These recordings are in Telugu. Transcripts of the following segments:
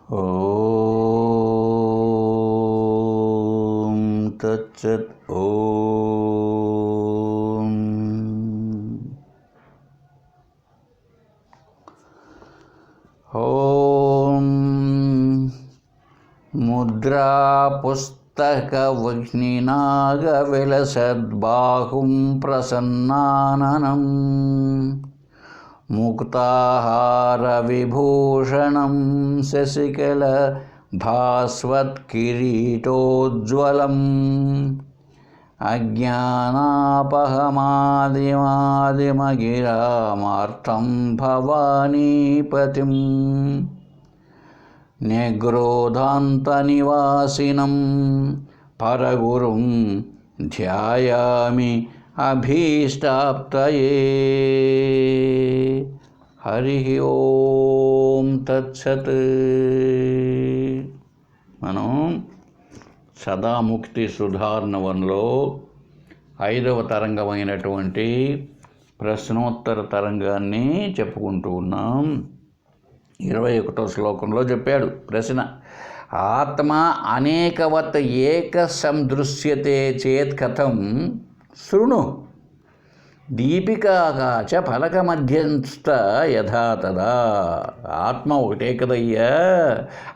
ఓం తత్సత్. ఓం ముద్రా పుస్తకవహ్నినాగ విలసద్బాహుం ప్రసన్నాననం ముక్తాహార విభూషణం శశికళ భాస్వత్కిరీటోజ్వలం అజ్ఞానాపహమాదిమాదిమగిరామార్థం భవానీపతిం నిగ్రోధాంతనివాసినం పరగురుం ధ్యాయామి అభీష్టాప్తయే. హరి ఓం తత్సత్. మనం సదాముక్తి సుధార్ణవంలో 5వ తరంగమైనటువంటి ప్రశ్నోత్తర తరంగాన్ని చెప్పుకుంటూ ఉన్నాం. 21వ శ్లోకంలో చెప్పాడు ప్రశ్న. ఆత్మ అనేకవత్ ఏక సందృశ్యతే చేత్ కథం శృణు దీపికాచ ఫలక మధ్యస్థ యథా తదా. ఆత్మ ఒకటే కదయ్యా,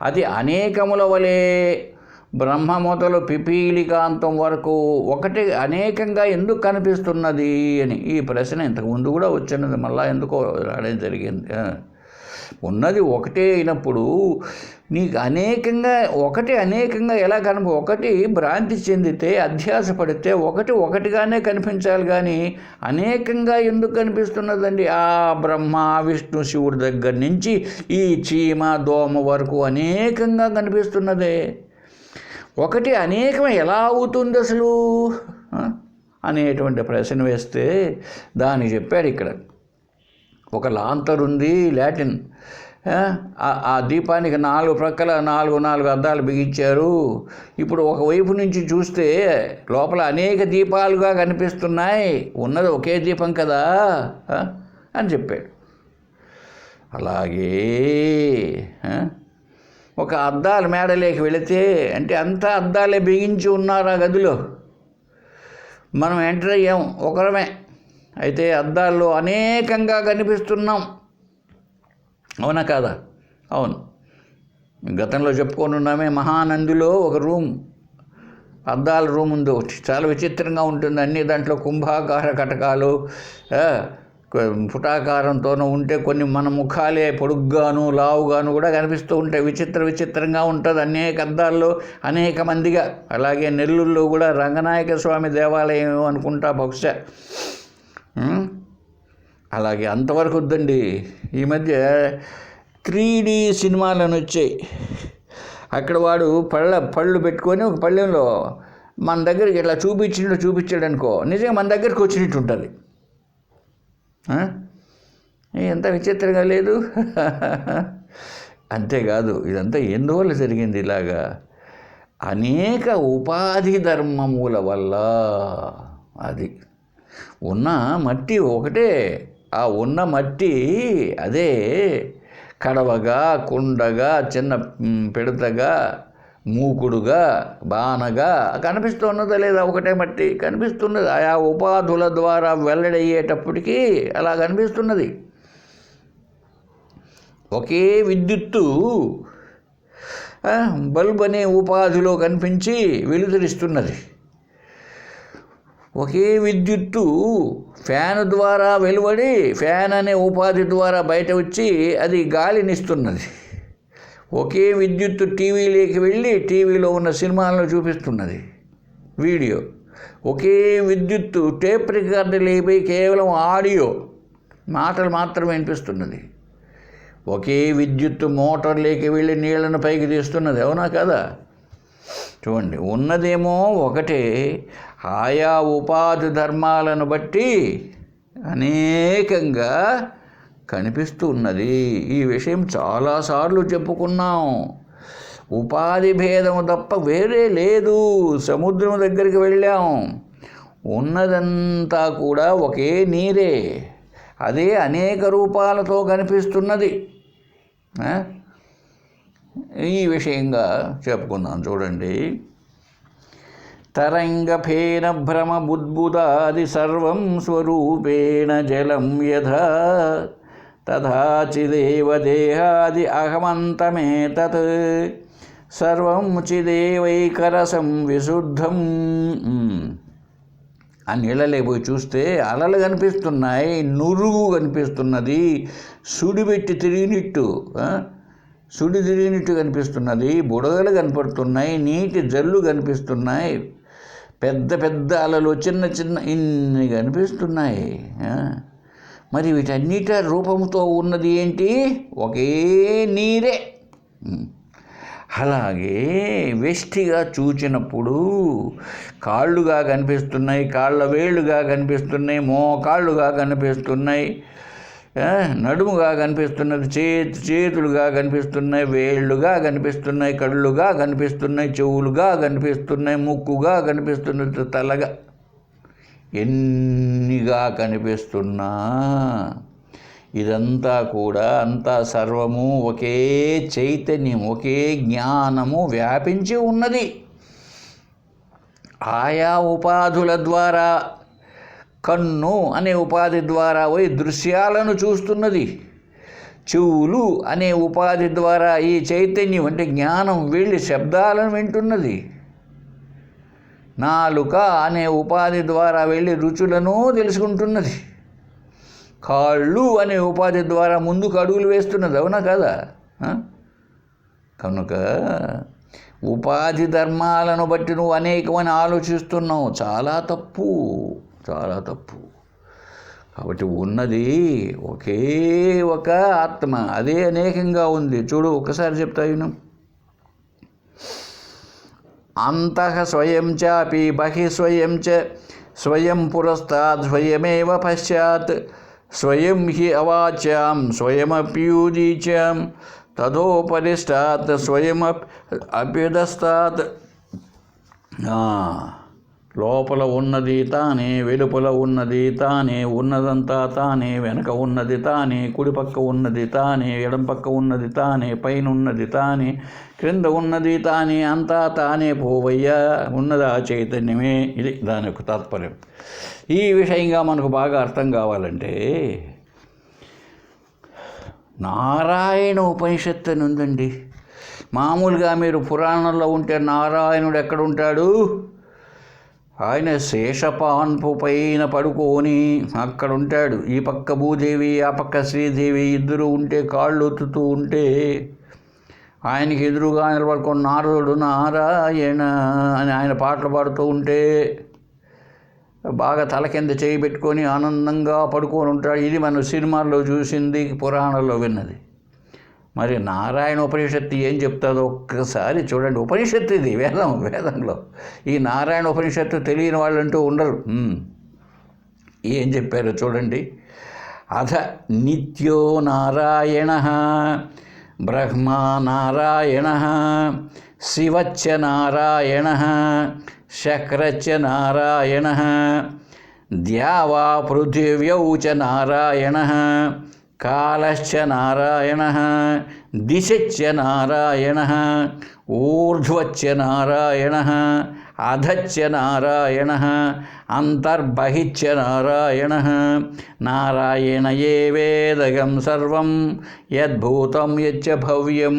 అది అనేకముల వలె బ్రహ్మ మొదలు పిపీలికాంతం వరకు ఒకటి అనేకంగా ఎందుకు కనిపిస్తున్నది అని ఈ ప్రశ్న ఇంతకుముందు కూడా వచ్చినది, మళ్ళా ఎందుకో రావడం జరిగింది. ఉన్నది ఒకటే అయినప్పుడు నీకు అనేకంగా ఎలా ఒకటి భ్రాంతి చెందితే అధ్యాస పడితే ఒకటిగానే కనిపించాలి, కానీ అనేకంగా ఎందుకు కనిపిస్తున్నదండి? ఆ బ్రహ్మ విష్ణు శివుడి దగ్గర నుంచి ఈ చీమ దోమ వరకు అనేకంగా కనిపిస్తున్నదే, ఒకటి అనేకం ఎలా అవుతుంది అసలు అనేటువంటి ప్రశ్న వేస్తే దానికి చెప్పాడు ఇక్కడ. ఒక లాంతర్ ఉంది, లాటిన్. ఆ దీపానికి 4 ప్రక్కల 4 అద్దాలు బిగించారు. ఇప్పుడు ఒకవైపు నుంచి చూస్తే లోపల అనేక దీపాలుగా కనిపిస్తున్నాయి, ఉన్నది ఒకే దీపం కదా అని చెప్పాడు. అలాగే ఒక అద్దాల మేడలోకి వెళితే అంటే అంతా అద్దాలే బిగించి ఉన్నారు ఆ గదిలో. మనం ఎంటర్ అయ్యాం ఒకరమే, అయితే అద్దాల్లో అనేకంగా కనిపిస్తున్నాం, అవునా కాదా? అవును. గతంలో చెప్పుకొని ఉన్నామే, మహానందిలో ఒక రూమ్, అద్దాల రూమ్ ఉంది ఒకటి, చాలా విచిత్రంగా ఉంటుంది. అన్ని దాంట్లో కుంభాకార కటకాలు పుటాకారంతోనూ ఉంటే కొన్ని మన ముఖాలే పొడుగ్గాను లావుగాను కూడా కనిపిస్తూ ఉంటాయి. విచిత్రంగా ఉంటుంది అనేక అద్దాల్లో అనేక మందిగా. అలాగే నెల్లూరులో కూడా రంగనాయక స్వామి దేవాలయం అనుకుంటా బహుశా. అలాగే అంతవరకు వద్దండి, ఈ మధ్య 3D సినిమాలను వచ్చాయి. అక్కడ వాడు పళ్ళు పెట్టుకొని ఒక పళ్ళెంలో మన దగ్గరికి ఇట్లా చూపించాడు అనుకో, నిజంగా మన దగ్గరికి వచ్చినట్టు ఉంటుంది. ఎంత విచిత్రంగా లేదు? అంతేకాదు, ఇదంతా ఎందువల్ల జరిగింది ఇలాగా? అనేక ఉపాధి ధర్మముల వల్ల. అది ఉన్న మట్టి ఒకటే, ఆ ఉన్న మట్టి అదే కడవగా, కుండగా, చిన్న పిడతగా, మూకుడుగా, బాణగా కనిపిస్తున్నదా లేదా? ఒకటే మట్టి కనిపిస్తున్నది. ఆయా ఉపాధుల ద్వారా వెల్లడయ్యేటప్పటికీ అలా కనిపిస్తున్నది. ఒకే విద్యుత్తు బల్బ్ అనే ఉపాధిలో కనిపించి వెలుతురిస్తున్నది. ఒకే విద్యుత్తు ఫ్యాన్ ద్వారా వెలువడి ఫ్యాన్ అనే ఉపాధి ద్వారా బయట వచ్చి అది గాలినిస్తున్నది. ఒకే విద్యుత్తు టీవీలోకి వెళ్ళి టీవీలో ఉన్న సినిమాలను చూపిస్తున్నది, వీడియో. ఒకే విద్యుత్తు టేప్ రికార్డులపై కేవలం ఆడియో, మాటలు మాత్రమే వినిపిస్తున్నది. ఒకే విద్యుత్తు మోటార్లోకి వెళ్ళి నీళ్లను పైకి తీస్తున్నది, అవునా కదా? చూడండి, ఉన్నదేమో ఒకటే, ఆయా ఉపాధి ధర్మాలను బట్టి అనేకంగా కనిపిస్తూ ఉన్నది. ఈ విషయం చాలాసార్లు చెప్పుకున్నాం. ఉపాధి భేదము తప్ప వేరే లేదు. సముద్రం దగ్గరికి వెళ్ళాం, ఉన్నదంతా కూడా ఒకే నీరే, అదే అనేక రూపాలతో కనిపిస్తున్నది. ఈ విషయంగా చెప్పుకుందాం. చూడండి. తరంగఫేన భ్రమ బుద్బుదాది సర్వం స్వరూపేణ జలం యథా తథా చిదేవ దేహాది అహమంతమేతత్ సర్వం చిదేవైకరసం విశుద్ధం. ఆ నీళ్ళలో పోయి చూస్తే అలలు కనిపిస్తున్నాయి, నురుగు కనిపిస్తున్నది, సుడిపెట్టి తిరిగినట్టు సుడి తిరిగినట్టు కనిపిస్తున్నది, బుడగలు కనపడుతున్నాయి, నీటి జల్లు కనిపిస్తున్నాయి, పెద్ద పెద్ద అలలు చిన్న చిన్న ఇన్ని కనిపిస్తున్నాయి. మరి వీటన్నిటి రూపంతో ఉన్నది ఏంటి? ఒకే నీరే. అలాగే వెష్టిగా చూచినప్పుడు కాళ్ళుగా కనిపిస్తున్నాయి, కాళ్ళ వేళ్ళుగా కనిపిస్తున్నాయి, మోకాళ్ళుగా కనిపిస్తున్నాయి, నడుముగా కనిపిస్తున్నది, చేతులుగా కనిపిస్తున్నాయి, వేళ్ళుగా కనిపిస్తున్నాయి, కళ్ళుగా కనిపిస్తున్నాయి, చెవులుగా కనిపిస్తున్నాయి, ముక్కుగా కనిపిస్తున్నది, తలగా ఎన్నిగా కనిపిస్తున్నా ఇదంతా కూడా అంతా సర్వము ఒకే చైతన్యం, ఒకే జ్ఞానము వ్యాపించి ఉన్నది. ఆయా ఉపాధుల ద్వారా కన్ను అనే ఉపాధి ద్వారా పోయి దృశ్యాలను చూస్తున్నది. చెవులు అనే ఉపాధి ద్వారా ఈ చైతన్యం అంటే జ్ఞానం వెళ్ళి శబ్దాలను వింటున్నది. నాలుక అనే ఉపాధి ద్వారా వెళ్ళి రుచులను తెలుసుకుంటున్నది. కాళ్ళు అనే ఉపాధి ద్వారా ముందుకు అడుగులు వేస్తున్నది. అవునా కదా? కనుక ఉపాధి ధర్మాలను బట్టి నువ్వు అనేకమని ఆలోచిస్తున్నావు. చాలా తప్పు, చాలా తప్పు. కాబట్టి ఉన్నది ఒకే ఒక ఆత్మ, అదే అనేకంగా ఉంది. చూడు, ఒకసారి చెప్తాను. అంతః స్వయం చాపి బహిః స్వయం చ స్వయం పురస్తాద్ స్వయమేవ పశ్చాత్ స్వయం హి అవాచ్యాం స్వయమప్యూదీచ్యాం తథోపరిష్టాత్ స్వయమప్యధస్తాత్. లోపల ఉన్నది తానే, వెలుపల ఉన్నది తానే, ఉన్నదంతా తానే, వెనక ఉన్నది తానే, కుడిపక్క ఉన్నది తానే, ఎడం పక్క ఉన్నది తానే, పైన ఉన్నది తానే, క్రింద ఉన్నది తానే, అంతా తానే పోవయ్యా, ఉన్నది ఆ చైతన్యమే. ఇది దాని యొక్క తాత్పర్యం. ఈ విషయంగా మనకు బాగా అర్థం కావాలంటే నారాయణ ఉపనిషత్తు అని ఉందండి. మామూలుగా మీరు పురాణంలో ఉంటే నారాయణుడు ఎక్కడుంటాడు? ఆయన శేషపాన్పు పైన పడుకొని అక్కడ ఉంటాడు. ఈ పక్క భూదేవి, ఆ పక్క శ్రీదేవి ఇద్దరు ఉంటే కాళ్ళు ఒత్తుతూ ఉంటే ఆయనకి ఎదురుగా నిలబడుకొని నారదుడు నారాయణ అని ఆయన పాటలు పాడుతూ ఉంటే బాగా తల కింద చేయి పెట్టుకొని ఆనందంగా పడుకొని ఉంటాడు. ఇది మనం సినిమాల్లో చూసింది, పురాణంలో విన్నది. మరి నారాయణ ఉపనిషత్తు ఏం చెప్తుందో ఒక్కసారి చూడండి. ఉపనిషత్తు ఇది, వేదంలో. ఈ నారాయణ ఉపనిషత్తు తెలియని వాళ్ళంటూ ఉండరు. ఏం చెప్పారో చూడండి. అథ నిత్యో నారాయణ బ్రహ్మా నారాయణ శివచ్చ నారాయణ శక్రచ్చ నారాయణ ద్యావా పృథివ్యౌ చ నారాయణ కాలశ్చ నారాయణ దిశచ్చ నారాయణ ఊర్ధ్వచ్చ నారాయణ అధచ్చ నారాయణ అంతర్బహిశ్చ నారాయణ నారాయణ ఏవేదగం సర్వం యద్భూతం యచ్చ భవ్యం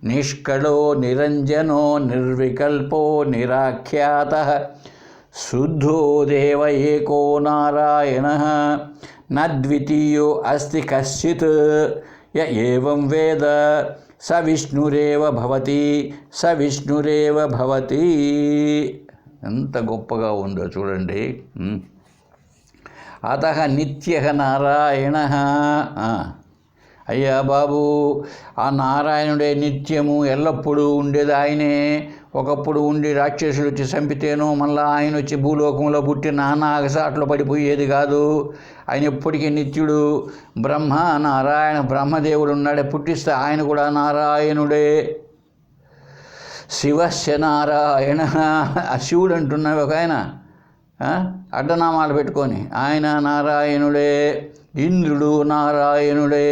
నిష్కళో నిరంజనో నిర్వికల్పో నిరాఖ్యాతః శుద్ధో దేవ ఏకో నారాయణ నద్వితీయో అస్తి కశ్చిత్ య ఏవం వేద స విష్ణురేవ భవతి స విష్ణురేవ భవతి. ఎంత గొప్పగా ఉందో చూడండి. అతః నిత్యః నారాయణ. అయ్యా బాబు, ఆ నారాయణుడే నిత్యము ఎల్లప్పుడూ ఉండేది ఆయనే. ఒకప్పుడు ఉండి రాక్షసులు వచ్చి చంపితేనో మళ్ళీ ఆయన వచ్చి భూలోకంలో పుట్టి నానా అగసాట్లో పడిపోయేది కాదు. ఆయన ఎప్పటికీ నిత్యుడు. బ్రహ్మ నారాయణ, బ్రహ్మదేవుడు ఉన్నాడే, పుట్టిస్తే ఆయన కూడా నారాయణుడే. శివస్య నారాయణ, ఆ శివుడు అంటున్నావు ఒక ఆయన అడ్డనామాలు పెట్టుకొని, ఆయన నారాయణుడే. ఇంద్రుడు నారాయణుడే.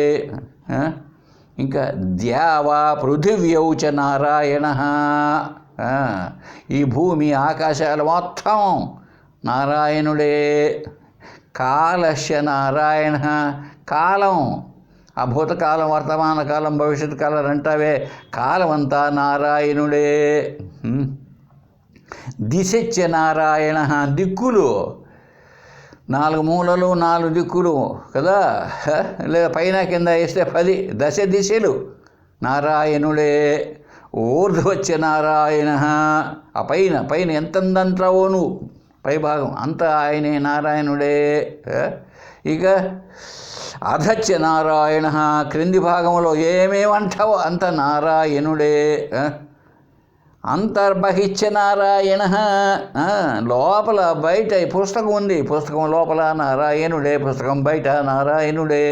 ఇంకా ద్యావా పృథివ్యౌ చ నారాయణ, ఈ భూమి ఆకాశాలు మొత్తం నారాయణుడే. కాలస్య నారాయణ, కాలం, ఆ భూతకాలం, వర్తమాన కాలం, భవిష్యత్ కాలం అంటావే, కాలం అంతా నారాయణుడే. దిశచ్చ నారాయణ, దిక్కులు, 4 మూలలు 4 దిక్కులు కదా, లేదా పైన కింద వేస్తే 10 దశ దిశలు నారాయణుడే. ఊర్ధ్వచ్చ నారాయణ, ఆ పైన ఎంతందంటావో నువ్వు, పై భాగం అంతా ఆయనే నారాయణుడే. ఇక అధచ్చ నారాయణ, క్రింది భాగంలో ఏమేమంటావో అంత నారాయణుడే. అంతర్బహిచ్చ నారాయణ, లోపల బయట ఈ పుస్తకం ఉంది, పుస్తకం లోపల నారాయణుడే, పుస్తకం బయట నారాయణుడే.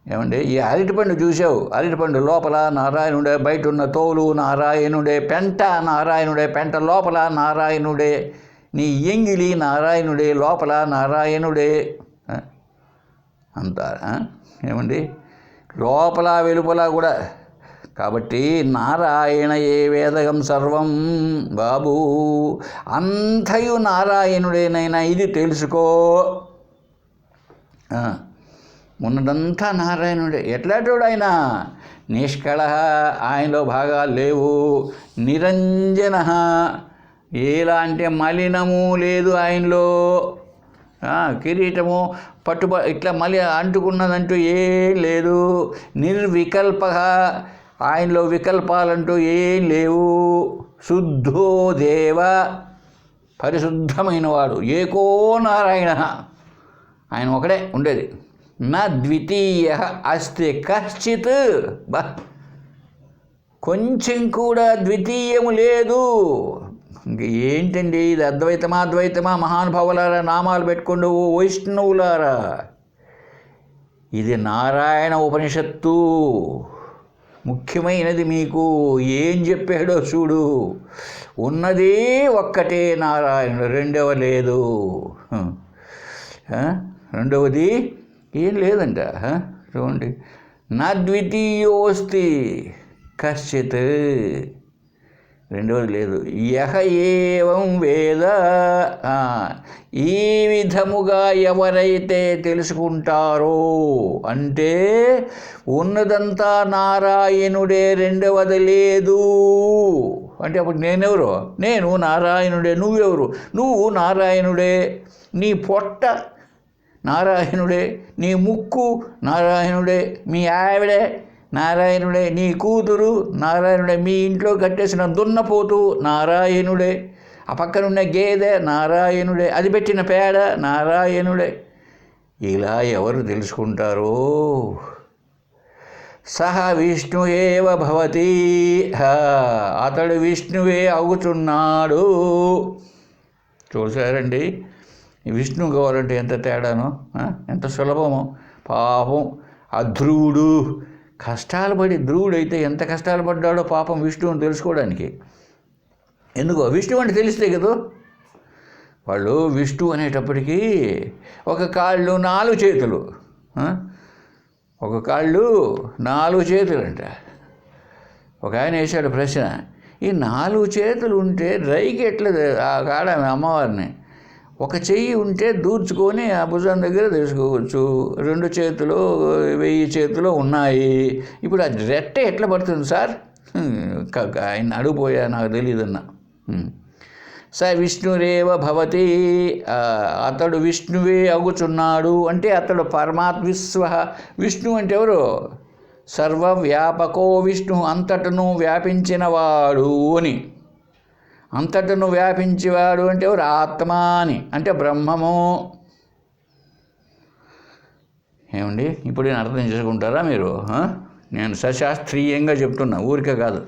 ఏమండి, ఈ అరటిపండు చూసావు, అరటిపండు లోపల నారాయణుడే, బయట ఉన్న తోలు నారాయణుడే. పెంట నారాయణుడే, పెంట లోపల నారాయణుడే. నీ ఎంగిలి నారాయణుడే, లోపల నారాయణుడే. అంతా ఏమండి, లోపల వెలుపల కూడా. కాబట్టి నారాయణ ఏ వేదగం సర్వం, బాబు అంతయు నారాయణుడేనైనా ఇది తెలుసుకో. ఉన్నదంతా నారాయణుడే. ఎట్లాంటోడు ఆయన? నిష్కళ, ఆయనలో భాగాలు లేవు. నిరంజన, ఎలాంటి మలినము లేదు ఆయనలో. కిరీటము ఇట్లా మళ్ళీ అంటుకున్నదంటూ ఏం లేదు. నిర్వికల్ప, ఆయనలో వికల్పాలంటూ ఏం లేవు. శుద్ధో దేవ, పరిశుద్ధమైన వాడు. ఏకో నారాయణ, ఆయన ఒకడే ఉండేది. నా ద్వితీయ అస్తి కశ్చిత్, కొంచెం కూడా ద్వితీయము లేదు. ఇంక ఏంటండి ఇది? అద్వైతమా అద్వైతమా? మహానుభావులారా నామాలు పెట్టుకోండి, ఓ వైష్ణవులారా. ఇది నారాయణ ఉపనిషత్తు, ముఖ్యమైనది. మీకు ఏం చెప్పాడో చూడు. ఉన్నది ఒక్కటే నారాయణుడు, రెండవ లేదు. రెండవది ఏం లేదంట. చూడండి, నా ద్వితీయోస్తి కశ్చిత్, రెండవది లేదు. యహ ఏవం వేద, ఈ విధముగా ఎవరైతే తెలుసుకుంటారో, అంటే ఉన్నదంతా నారాయణుడే, రెండవది లేదు అంటే అప్పుడు నేనెవరు? నేను నారాయణుడే. నువ్వెవరు? నువ్వు నారాయణుడే. నీ పొట్ట నారాయణుడే, నీ ముక్కు నారాయణుడే, మీ ఆవిడే నారాయణుడే, నీ కూతురు నారాయణుడే, మీ ఇంట్లో కట్టేసిన దున్నపోతు నారాయణుడే, ఆ పక్కనున్న గేదె నారాయణుడే, అది పెట్టిన పేడ నారాయణుడే. ఇలా ఎవరు తెలుసుకుంటారో, సహ విష్ణుయేవ భవతి, అతడు విష్ణువే అవుతున్నాడు. చూసారండి, విష్ణువు కావాలంటే ఎంత తేడానో, ఎంత సులభమో. పాపం ఆ ధ్రువుడు కష్టాలు పడి, ధ్రువుడు అయితే ఎంత కష్టాలు పడ్డాడో పాపం విష్ణువుని తెలుసుకోవడానికి. ఎందుకో? విష్ణువు అంటే తెలిస్తే కదా. వాళ్ళు విష్ణు అనేటప్పటికీ ఒక కాళ్ళు 4 చేతులు, ఒక కాళ్ళు 4 చేతులు అంట. ఒక ఆయన వేశాడు ప్రశ్న, ఈ 4 చేతులు ఉంటే రైకి ఎట్లా ఆ కాడ అమ్మవారిని? ఒక చెయ్యి ఉంటే దూర్చుకొని ఆ భుజం దగ్గర తెలుసుకోవచ్చు. 2 చేతులు 1000 చేతులు ఉన్నాయి. ఇప్పుడు ఆ రెట్ట ఎట్లా పడుతుంది సార్? ఆయన అడుగుపోయా, నాకు తెలియదన్నా. స విష్ణురేవ భవతి, అతడు విష్ణువే అగుచున్నాడు. అంటే అతడు పరమాత్విశ్వ. విష్ణు అంటే ఎవరు? సర్వవ్యాపకో విష్ణు, అంతటను వ్యాపించినవాడు అని. అంతటను వ్యాపించేవాడు అంటే ఎవరు? ఆత్మ అని, అంటే బ్రహ్మము. ఏమండి, ఇప్పుడు నేను అర్థం చేసుకుంటారా మీరు? నేను సశాస్త్రీయంగా చెప్తున్నా, ఊరికే కాదు.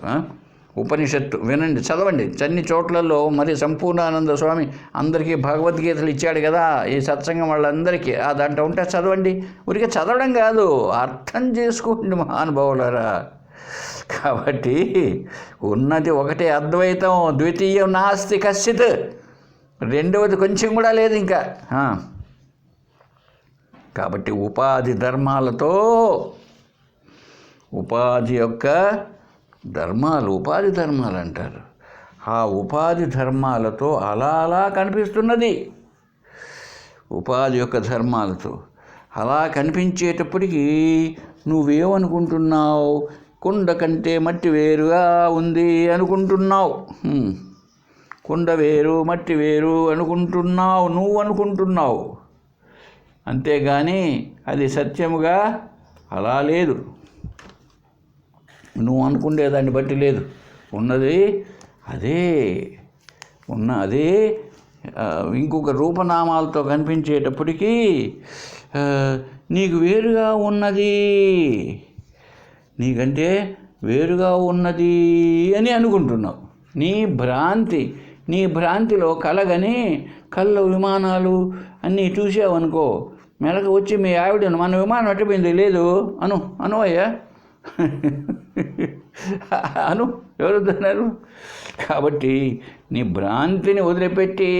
ఉపనిషత్తు వినండి, చదవండి. అన్ని చోట్లలో మరి సంపూర్ణానంద స్వామి అందరికీ భగవద్గీతలు ఇచ్చాడు కదా, ఈ సత్సంగం వాళ్ళందరికీ. దాంట్లో ఉంటే చదవండి. ఊరికే చదవడం కాదు, అర్థం చేసుకోండి మహానుభావులారా. కాబట్టి ఉన్నది ఒకటే అద్వైతం, ద్వితీయం నాస్తి కశ్చిత్, రెండవది కొంచెం కూడా లేదు ఇంకా. కాబట్టి ఉపాధి ధర్మాలతో ఉపాధి యొక్క ధర్మాలు, ఉపాధి ధర్మాలు అంటారు. ఆ ఉపాధి ధర్మాలతో అలా అలా కనిపిస్తున్నది. ఉపాధి యొక్క ధర్మాలతో అలా కనిపించేటప్పటికీ నువ్వేమనుకుంటున్నావు? కుండ కంటే మట్టి వేరుగా ఉంది అనుకుంటున్నావు. కుండ వేరు, మట్టి వేరు అనుకుంటున్నావు, నువ్వు అనుకుంటున్నావు. అంతేగాని అది సత్యముగా అలా లేదు. నువ్వు అనుకునే దాన్ని బట్టి లేదు. ఉన్నది అదే, అదే ఇంకొక రూపనామాలతో కనిపించేటప్పటికీ నీకు వేరుగా ఉన్నది, నీకంటే వేరుగా ఉన్నది అని అనుకుంటున్నావు. నీ భ్రాంతిలో కలగని కళ్ళ విమానాలు అన్నీ చూసావనుకో, మెలకు వచ్చి మీ ఆవిడను మన విమానం అట్టిపోయింది లేదు అను అయ్యా అను, ఎవరున్నారు? కాబట్టి నీ భ్రాంతిని వదిలిపెట్టి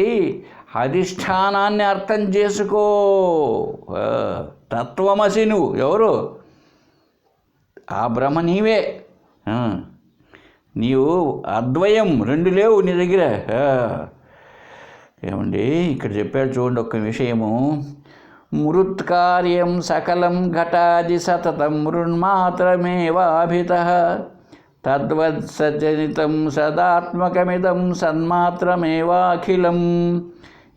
అధిష్టానాన్ని అర్థం చేసుకో. తత్వమసి నువ్వు ఎవరు? ఆ బ్రహ్మ నీవే. నీవు అద్వయం, రెండు లేవు నీ దగ్గర. ఏమండి ఇక్కడ చెప్పాడు చూడండి ఒక్క విషయము. మృత్కార్యం సకలం ఘటాది సతతం మృన్మాత్రమేవాభితః తద్వత్సజనితం సదాత్మకమిదం సన్మాత్రమేవాఖిలం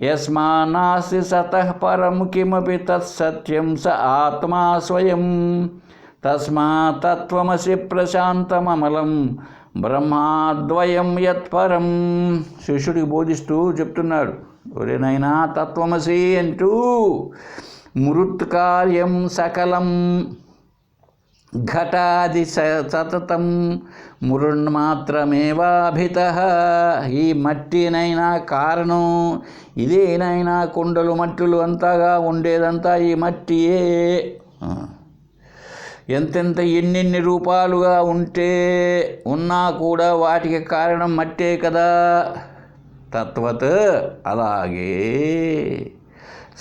యస్మాన్నాస్తి సతః పరం కిమపి తత్సత్యం స ఆత్మా స్వయం తస్మాత్ తత్వమసి ప్రశాంతమమలం బ్రహ్మాద్వయం యత్పరం. శిష్యుడికి బోధిస్తూ చెప్తున్నాడు, ఒరే నాయనా తత్వమసి అంటూ మృత్కార్యం సకలం ఘటాది సతతం మృన్మాత్రమేవాభితః. ఈ మట్టినైనా కారణం ఇదేనైనా, కుండలు మట్టులు అంతగా ఉండేదంతా ఈ మట్టియే. ఎంతెంత ఎన్నెన్ని రూపాలుగా ఉన్నా కూడా వాటికి కారణం మట్టే కదా. తత్వత్ అలాగే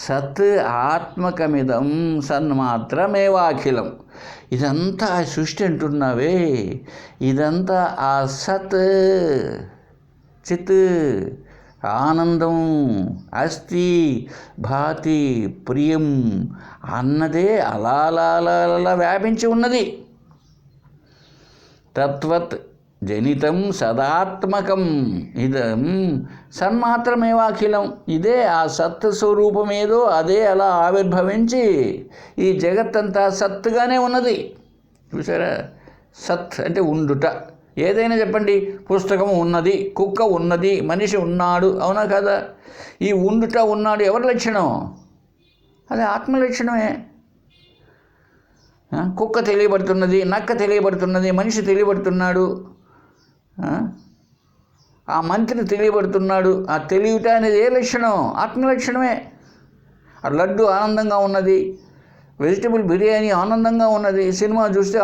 సత్ ఆత్మకమిదం సన్మాత్రమేవాఖిలం. ఇదంతా సృష్టి అంటున్నావే, ఇదంతా ఆ సత్ చిత్ ఆనందం అస్తి భాతి ప్రియం అన్నదే అలా వ్యాపించి ఉన్నది. తత్వత్ జనితం సదాత్మకం ఇదం సన్మాత్రమేవాఖిలం. ఇదే ఆ సత్ స్వరూపమేదో అదే అలా ఆవిర్భవించి ఈ జగత్తంతా సత్తుగానే ఉన్నది. చూసారా? సత్ అంటే ఉండుట. ఏదైనా చెప్పండి, పుస్తకం ఉన్నది, కుక్క ఉన్నది, మనిషి ఉన్నాడు, అవునా కదా? ఈ ఉండుట ఉన్నాడు ఎవరి లక్షణం? అది ఆత్మ లక్షణమే. కుక్క తెలియబడుతున్నది, నక్క తెలియబడుతున్నది, మనిషి తెలియబడుతున్నాడు, ఆ మంత్రి తెలియబడుతున్నాడు. ఆ తెలియట అనేది ఏ లక్షణం? ఆత్మ లక్షణమే. ఆ లడ్డు ఆనందంగా ఉన్నది, వెజిటబుల్ బిర్యానీ ఆనందంగా ఉన్నది, సినిమా చూస్తే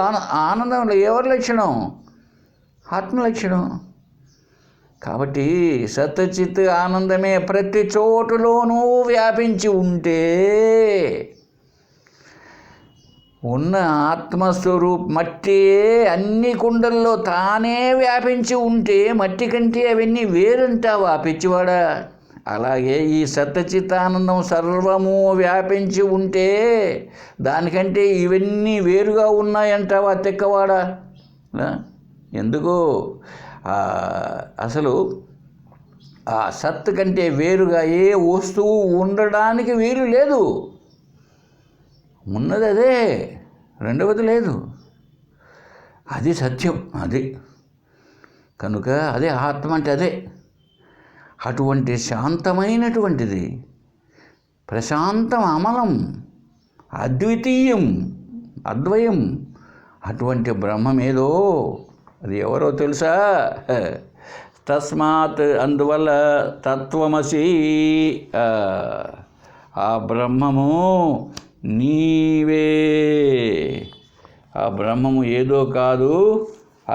ఆనందంలో ఎవరి లక్షణం? ఆత్మలక్షణం. కాబట్టి సత్చిత్ ఆనందమే ప్రతి చోటులోనూ వ్యాపించి ఉంటే, ఉన్న మట్టి అన్ని కుండల్లో తానే వ్యాపించి ఉంటే మట్టి కంటే అవన్నీ వేరంటావా పిచ్చివాడా? అలాగే ఈ సత్చిత్తానందం సర్వము వ్యాపించి ఉంటే దానికంటే ఇవన్నీ వేరుగా ఉన్నాయంటావా తెక్కవాడా? ఎందుకు? అసలు ఆ సత్ కంటే వేరుగా ఏ వస్తువు ఉండడానికి వీలు లేదు. ఉన్నది అదే, రెండవది లేదు. అది సత్యం. అది కనుక అదే ఆత్మ అంటే అదే. అటువంటి శాంతమైనటువంటిది, ప్రశాంతం, అమలం, అద్వితీయం, అద్వయం అటువంటి బ్రహ్మమేదో అది ఎవరో తెలుసా? తస్మాత్ అందువల్ల తత్వమసి ఆ బ్రహ్మము నీవే. ఆ బ్రహ్మము ఏదో కాదు,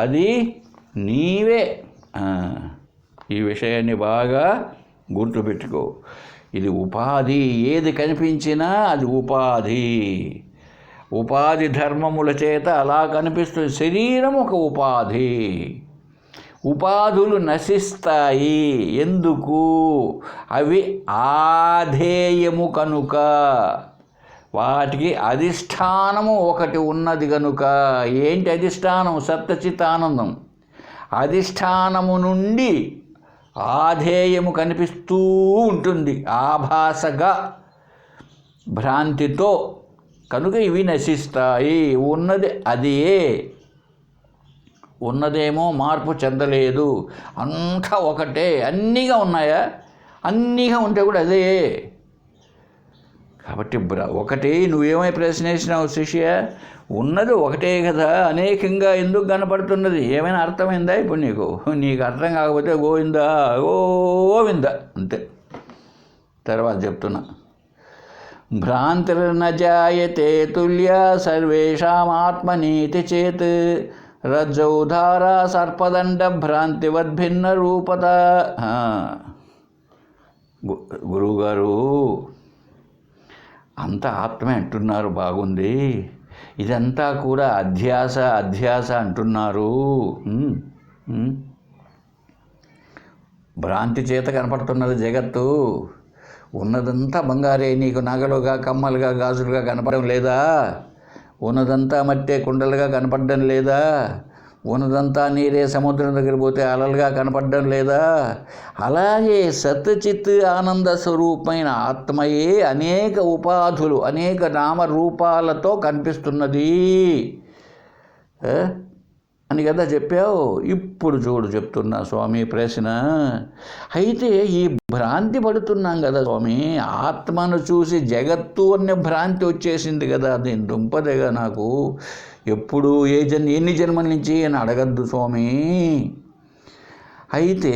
అది నీవే. ఈ విషయాన్ని బాగా గుర్తుపెట్టుకో. ఇది ఉపాధి. ఏది కనిపించినా అది ఉపాధి. ఉపాధి ధర్మముల చేత అలా కనిపిస్తుంది. శరీరం ఒక ఉపాధి. ఉపాధులు నశిస్తాయి. ఎందుకు? అవి ఆధేయము కనుక, వాటికి అధిష్టానము ఒకటి ఉన్నది కనుక. ఏంటి అధిష్టానం? సత్యచిత్ ఆనందం. అధిష్టానము నుండి ఆధేయము కనిపిస్తూ ఉంటుంది ఆభాసగా, భ్రాంతితో. కనుక ఇవి నశిస్తాయి. ఉన్నది అదే, ఉన్నదేమో మార్పు చెందలేదు. అంతా ఒకటే. అన్నీగా ఉన్నాయా? అన్నీగా ఉంటే కూడా అదే. కాబట్టి ఒకటే. నువ్వేమై ప్రశ్న వేసినావు శిష్య? ఉన్నది ఒకటే కదా, అనేకంగా ఎందుకు కనపడుతున్నది? ఏమైనా అర్థమైందా ఇప్పుడు నీకు? నీకు అర్థం కాకపోతే గోవిందా గోవిందా అంతే. తర్వాత చెప్తున్నా. భ్రాంతిర్న జాయతే తుల్య సర్వేషామాత్మనీతి చేత్ రజ్జౌధారా సర్పదండ భ్రాంతివద్భిన్న రూపత. గురువుగారు అంతా ఆత్మే అంటున్నారు, బాగుంది. ఇదంతా కూడా అధ్యాస అధ్యాస అంటున్నారు. భ్రాంతి చేత కనపడుతున్నది జగత్తు. ఉన్నదంతా బంగారే, నీకు నగలుగా కమ్మలుగా గాజులుగా కనపడడం లేదా? ఉన్నదంతా మట్టే కుండలుగా కనపడడం లేదా? ఉన్నదంతా నీరే, సముద్రం దగ్గర పోతే అలలుగా కనపడడం లేదా? అలాగే సత్చిత్ ఆనంద స్వరూపమైన ఆత్మయే అనేక ఉపాధులు, అనేక నామరూపాలతో కనిపిస్తున్నది అని కదా చెప్పావు. ఇప్పుడు చూడు చెప్తున్నా స్వామి ప్రశ్న. అయితే ఈ భ్రాంతి పడుతున్నాం కదా స్వామి, ఆత్మను చూసి జగత్తు అనే భ్రాంతి వచ్చేసింది కదా. దీని దుంపదేగా నాకు. ఎప్పుడు ఎన్ని జన్మల నుంచి అని అడగద్దు స్వామి. అయితే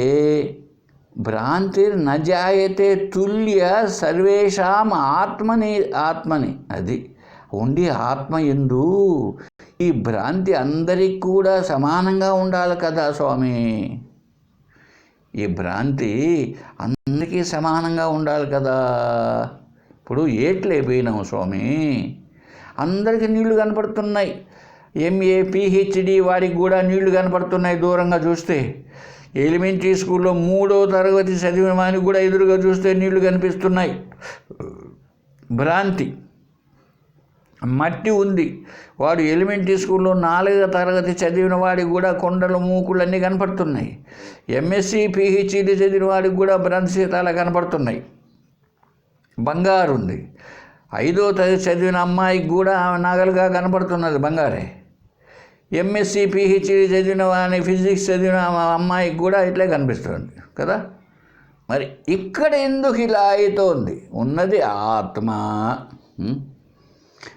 భ్రాంతి నజాయతే తుల్య సర్వేషాం ఆత్మని అది ఉండి ఆత్మ యందు ఈ భ్రాంతి అందరికి కూడా సమానంగా ఉండాలి కదా స్వామి. ఈ భ్రాంతి అందరికీ సమానంగా ఉండాలి కదా. ఇప్పుడు ఏట్లయిపోయినాము స్వామి, అందరికీ నీళ్లు కనపడుతున్నాయి. ఎంఏ పిహెచ్డి వాడికి కూడా నీళ్లు కనపడుతున్నాయి దూరంగా చూస్తే. ఎలిమెంటరీ స్కూల్లో 3వ తరగతి చదివిన వానికి కూడా ఎదురుగా చూస్తే నీళ్లు కనిపిస్తున్నాయి. భ్రాంతి. మట్టి ఉంది. వాడు ఎలిమెంటరీ స్కూల్లో 4వ తరగతి చదివిన వాడికి కూడా కొండలు మూకులు అన్నీ కనపడుతున్నాయి. ఎంఎస్సి పిహెచ్డి చదివిన వాడికి కూడా భ్రాంతిశీతాలు కనపడుతున్నాయి. బంగారు ఉంది. 5వ తరగతి చదివిన అమ్మాయికి కూడా నగలుగా కనపడుతున్నది బంగారే. ఎంఎస్సి పిహెచ్డి చదివిన వాడిని, ఫిజిక్స్ చదివిన అమ్మాయికి కూడా ఇట్లే కనిపిస్తుంది కదా. మరి ఇక్కడ ఎందుకు ఇలా అవుతోంది? ఉన్నది ఆత్మ.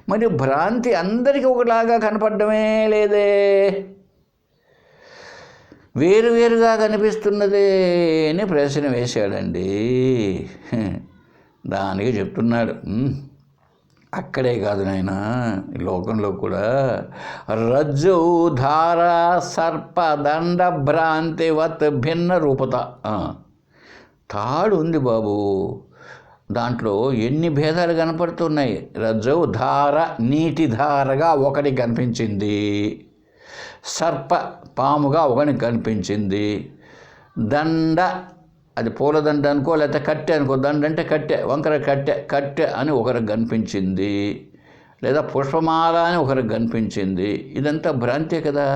మరి భ్రాంతి అందరికీ ఒకలాగా కనపడమే లేదే, వేరువేరుగా కనిపిస్తున్నదే అని ప్రశ్న వేశాడండి. దానికి చెప్తున్నాడు, అక్కడే కాదు నాయన, ఈ లోకంలో కూడా రజ్జు ధార సర్ప దండ భ్రాంతివత్ భిన్న రూపత. తాడు ఉంది బాబు, దాంట్లో ఎన్ని భేదాలు కనపడుతున్నాయి. రజ్జు ధార నీటి ధారగా ఒకటి కనిపించింది, సర్ప పాముగా ఒకటి కనిపించింది, దండ అది పూలదండ అనుకో, లేకపోతే కట్టె అనుకో. దండ అంటే కట్టె, వంకర కట్టె అని ఒకరికి కనిపించింది, లేదా పుష్పమాల అని ఒకరికి కనిపించింది. ఇదంతా భ్రాంతే కదా.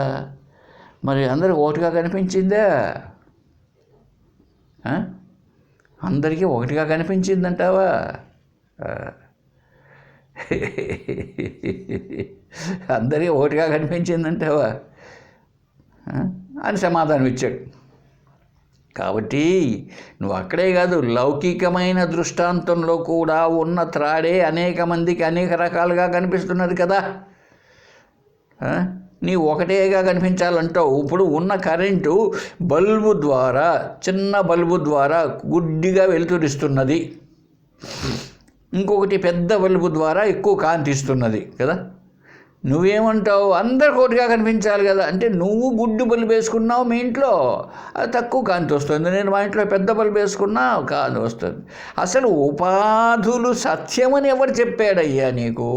మరి అందరికి ఒకటిగా కనిపించిందా? అందరికీ ఒకటిగా కనిపించిందంటావా? అందరికీ ఒకటిగా కనిపించిందంటావా అని సమాధానం ఇచ్చాడు. కాబట్టి నువ్వు అక్కడే కాదు, లౌకికమైన దృష్టాంతంలో కూడా ఉన్న త్రాడే అనేక మందికి అనేక రకాలుగా కనిపిస్తున్నది కదా. నీ ఒకటేగా కనిపించాలంటావు. ఇప్పుడు ఉన్న కరెంటు బల్బు ద్వారా, చిన్న బల్బు ద్వారా గుడ్డిగా వెలుతురిస్తున్నది, ఇంకొకటి పెద్ద బల్బు ద్వారా ఎక్కువ కాంతి ఇస్తున్నది కదా. నువ్వేమంటావు? అందరికి ఒకటిగా కనిపించాలి కదా. అంటే నువ్వు గుడ్డు బల్బు వేసుకున్నావు మీ ఇంట్లో, అది తక్కువ కాంతి వస్తుంది. నేను మా ఇంట్లో పెద్ద బల్బు వేసుకున్నా కాంతి వస్తుంది. అసలు ఉపాధులు సత్యమని ఎవరు చెప్పాడయ్యా నీకు?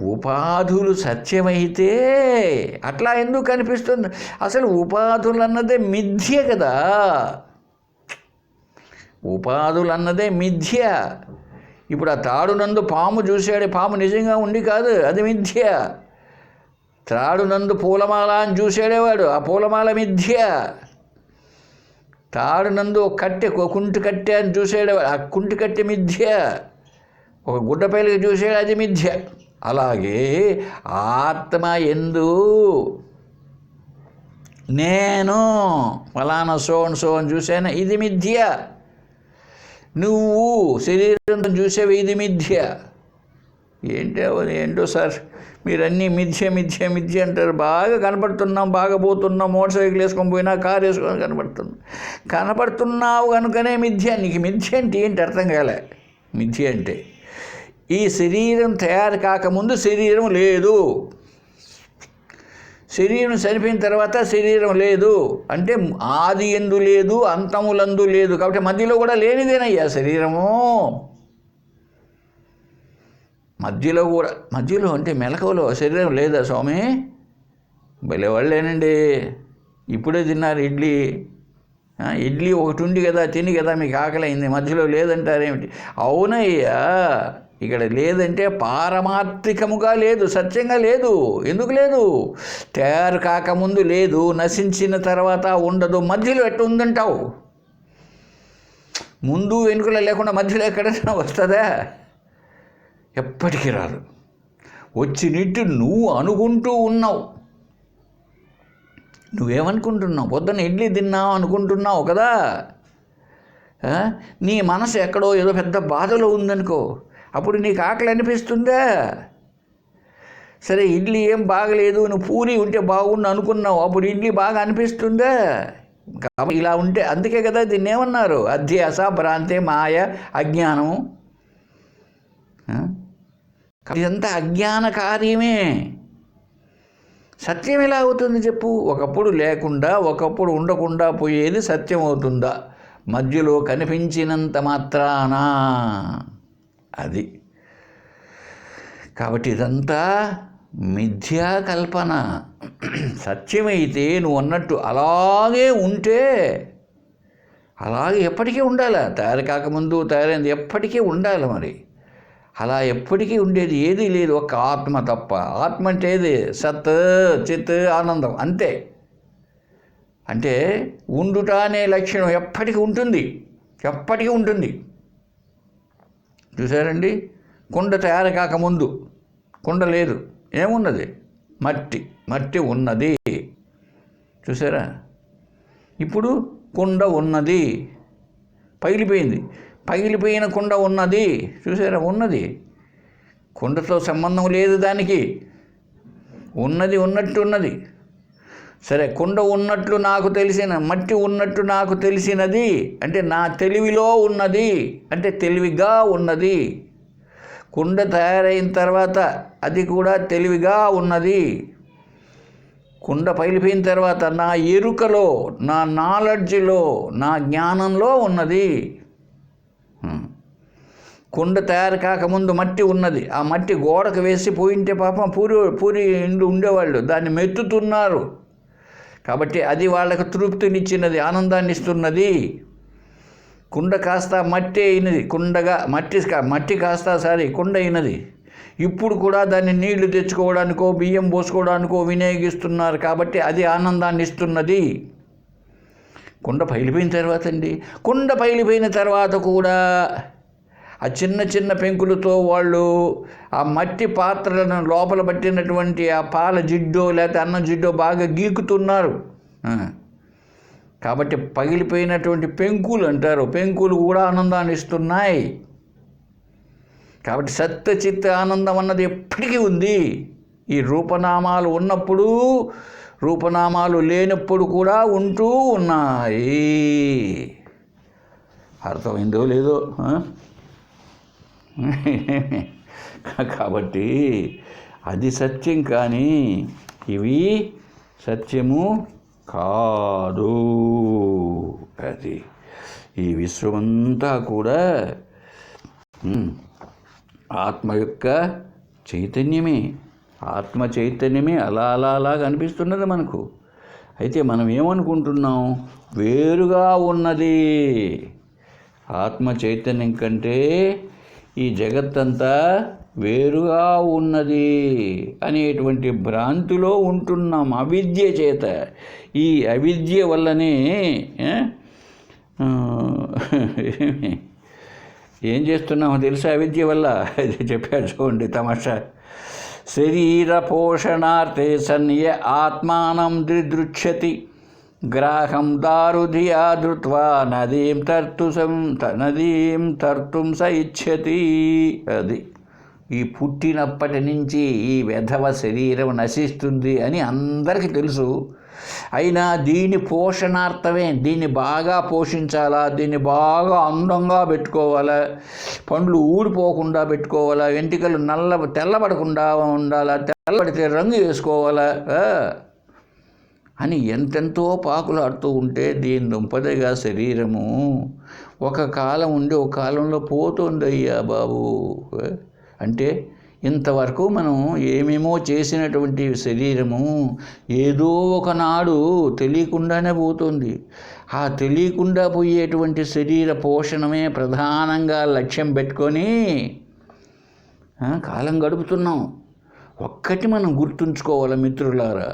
ఉపాధులు సత్యమైతే అట్లా ఎందుకు కనిపిస్తుంది? అసలు ఉపాధులు అన్నదే మిథ్య కదా. ఉపాధులు అన్నదే మిథ్య. ఇప్పుడు ఆ తాడునందు పాము చూశాడు, పాము నిజంగా ఉండి కాదు, అది మిథ్య. తాడునందు పూలమాల అని చూసాడేవాడు, ఆ పూలమాల మిథ్య. తాడునందు కట్టె, కుంటి కట్టె అని చూసాడేవాడు, ఆ కుంటి కట్టె మిథ్య. ఒక గుడ్డపైలకి చూసాడు, అది మిథ్య. అలాగే ఆత్మ ఎందు నేను ఫలానా సో అని చూశాను, ఇది మిథ్య. నువ్వు శరీరం చూసేవి, ఇది మిథ్య. ఏంటో సార్ మీరన్నీ మిథ్య అంటారు. బాగా కనపడుతున్నాం, బాగా పోతున్నాం, మోటార్ సైకిల్ వేసుకొని పోయినా, కారు వేసుకొని కనపడుతున్నావు కనుకనే మిథ్య. నీకు మిథ్య అంటే ఏంటి అర్థం కాలే. మిథ్య అంటే ఈ శరీరం తయారు కాకముందు శరీరం లేదు, శరీరం చనిపోయిన తర్వాత శరీరం లేదు. అంటే ఆది ఎందు లేదు, అంతములందు లేదు. కాబట్టి మధ్యలో కూడా లేనిదేనయ్యా శరీరము. మధ్యలో అంటే మెలకువలో శరీరం లేదా స్వామి? భలేవాళ్ళేనండి. ఇప్పుడే తిన్నారు ఇడ్లీ ఒకటి ఉంది కదా, తిని కదా మీకు ఆకలి అయింది, మధ్యలో లేదంటారేమిటి? అవునయ్యా, ఇక్కడ లేదంటే పారమార్థికముగా లేదు, సత్యంగా లేదు. ఎందుకు లేదు? తయారు కాకముందు లేదు, నశించిన తర్వాత ఉండదు. మధ్యలో ఎట్లా ఉందంటావు? ముందు వెనుకలు లేకుండా మధ్యలో ఎక్కడైనా వస్తుందా? ఎప్పటికీ రాదు. వచ్చినట్టు నువ్వు అనుకుంటూ ఉన్నావు. నువ్వేమనుకుంటున్నావు? పొద్దున్న ఇడ్లీ తిన్నావు అనుకుంటున్నావు కదా. నీ మనసు ఎక్కడో ఏదో పెద్ద బాధలో ఉందనుకో, అప్పుడు నీకు ఆకలి అనిపిస్తుందా? సరే ఇడ్లీ ఏం బాగలేదు, నువ్వు పూరి ఉంటే బాగుండు అనుకున్నావు, అప్పుడు ఇడ్లీ బాగా అనిపిస్తుందా? కాబట్టి ఇలా ఉంటే, అందుకే కదా దీన్ని ఏమన్నారు? అధ్యాస, భ్రాంతి, మాయ, అజ్ఞానము. ఇదంతా అజ్ఞాన కార్యమే. సత్యం ఎలా అవుతుంది చెప్పు? ఒకప్పుడు లేకుండా, ఒకప్పుడు ఉండకుండా పోయేది సత్యం అవుతుందా? మధ్యలో కనిపించినంత మాత్రాన. అది కాబట్టి ఇదంతా మిథ్యా కల్పన. సత్యమైతే నువ్వు అన్నట్టు అలాగే ఉంటే, అలాగే ఎప్పటికీ ఉండాలి. తయారు కాకముందు తయారైంది ఎప్పటికీ ఉండాలి. మరి అలా ఎప్పటికీ ఉండేది ఏదీ లేదు, ఒక ఆత్మ తప్ప. ఆత్మ అంటే ఏది? సత్, చిత్, ఆనందం, అంతే. అంటే ఉండుట అనే లక్షణం ఎప్పటికీ ఉంటుంది, ఎప్పటికీ ఉంటుంది. చూసారండి, కుండ తయారు కాకముందు కుండ లేదు, ఏమున్నది? మట్టి ఉన్నది. చూసారా? ఇప్పుడు కుండ ఉన్నది, పగిలిపోయిన కుండ ఉన్నది. చూసారా? ఉన్నది. కుండతో సంబంధం లేదు దానికి. ఉన్నట్టు ఉన్నది. సరే, కుండ ఉన్నట్లు నాకు తెలిసిన, మట్టి ఉన్నట్టు నాకు తెలిసినది అంటే నా తెలివిలో ఉన్నది, అంటే తెలివిగా ఉన్నది. కుండ తయారైన తర్వాత అది కూడా తెలివిగా ఉన్నది. కుండ పగిలిపోయిన తర్వాత నా ఎరుకలో, నా నాలెడ్జ్లో, నా జ్ఞానంలో ఉన్నది. కుండ తయారు కాకముందు మట్టి ఉన్నది. ఆ మట్టి గోడకు వేసి పోయింటే పాపం పూరి ఇండ్లు ఉండేవాళ్ళు దాన్ని మెత్తుతున్నారు. కాబట్టి అది వాళ్ళకు తృప్తినిచ్చినది, ఆనందాన్ని ఇస్తున్నది. కుండ కాస్త మట్టి అయినది, మట్టి కాస్త కుండ అయినది. ఇప్పుడు కూడా దాన్ని నీళ్లు తెచ్చుకోవడానికో, బియ్యం పోసుకోవడానికో వినియోగిస్తున్నారు. కాబట్టి అది ఆనందాన్ని ఇస్తున్నది. కుండ పగిలిపోయిన తర్వాత కూడా ఆ చిన్న పెంకులతో వాళ్ళు ఆ మట్టి పాత్రలను లోపల పట్టినటువంటి ఆ పాల జిడ్డో లేకపోతే అన్నం జిడ్డో బాగా గీకుతున్నారు. కాబట్టి పగిలిపోయినటువంటి పెంకులు అంటారు, పెంకులు కూడా ఆనందాన్ని ఇస్తున్నాయి. కాబట్టి సత్యచిత్త ఆనందం అన్నది ఎప్పటికీ ఉంది. ఈ రూపనామాలు ఉన్నప్పుడు, రూపనామాలు లేనప్పుడు కూడా ఉంటూ ఉన్నాయి. అర్థమైందో లేదో? కాబట్టి అది సత్యం, కానీ ఇవి సత్యము కాదు. అది ఈ విశ్వమంతా కూడా ఆత్మ యొక్క చైతన్యమే, ఆత్మ చైతన్యమే అలా అలా అలా కనిపిస్తున్నది మనకు. అయితే మనం ఏమనుకుంటున్నాం? వేరుగా ఉన్నది. ఆత్మ చైతన్యం కంటే ఈ జగత్తంతా వేరుగా ఉన్నది అనేటువంటి భ్రాంతిలో ఉంటున్నాం అవిద్య చేత. ఈ అవిద్య వల్లనే ఏం చేస్తున్నామో తెలుసా? అవిద్య వల్ల చెప్పారు చూడండి తమాషా. శరీర పోషణార్థే సన్య ఆత్మానం దృదృచ్ఛతి గ్రాహం దారుధియా ధృత్వా నదీం తర్తుం స ఇచ్చతి. అది ఈ పుట్టినప్పటి నుంచి ఈ వెధవ శరీరం నశిస్తుంది అని అందరికీ తెలుసు. అయినా దీని పోషణార్థమే, దీన్ని బాగా పోషించాలా, దీన్ని బాగా అందంగా పెట్టుకోవాలా, పండ్లు ఊడిపోకుండా పెట్టుకోవాలా, వెంట్రుకలు తెల్లబడకుండా ఉండాలా, తెల్లబడితే రంగు వేసుకోవాలా అని ఎంతెంతో పాకులాడుతూ ఉంటే దీని దుంపదగా శరీరము ఒక కాలం ఉండి ఒక కాలంలో పోతుందయ్యా బాబు. అంటే ఇంతవరకు మనం ఏమేమో చేసినటువంటి శరీరము ఏదో ఒకనాడు తెలియకుండానే పోతుంది. ఆ తెలియకుండా పోయేటువంటి శరీర పోషణమే ప్రధానంగా లక్ష్యం పెట్టుకొని కాలం గడుపుతున్నాం. ఒక్కటి మనం గుర్తుంచుకోవాలి మిత్రులారా,